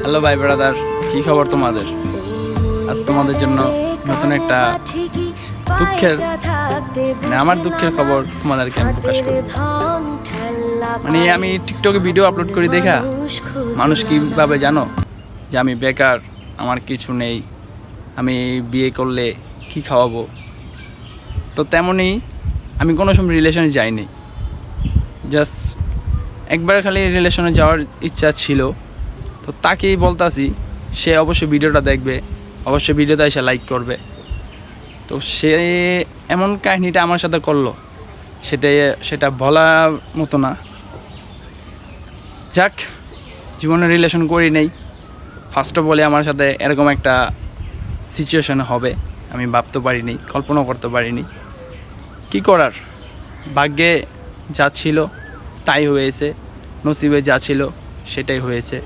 Hello ভাই brother, কি খবর তোমাদের? আজ তোমাদের জন্য নতুন একটা দুঃখের আমার দুঃখের খবর তোমাদেরকে আমি প্রকাশ করি। আমি টিকটকে ভিডিও আপলোড করি দেখা মানুষ কীভাবে জানো যে আমি বেকার, আমার কিছু নেই, আমি বিয়ে করলে কি খাওয়াবো। তো তেমনই আমি কোনো সময় রিলেশনে যাইনি, জাস্ট একবার খালি রিলেশনে যাওয়ার ইচ্ছা ছিল। তো তাকেই বলতাছি, সে অবশ্যই ভিডিওটা দেখবে, অবশ্যই ভিডিওটা এসে লাইক করবে। তো সে এমন কাহিনীটা আমার সাথে করলো, সেটা বলার মতো না। যাক, জীবনে রিলেশন করি নেই, ফার্স্ট অফ অল আমার সাথে এরকম একটা সিচুয়েশন হবে আমি ভাবতে পারিনি, কল্পনা করতে পারিনি। কি করার, ভাগ্যে যা ছিল তাই হয়েছে, নসিবে যা ছিল সেটাই হয়েছে।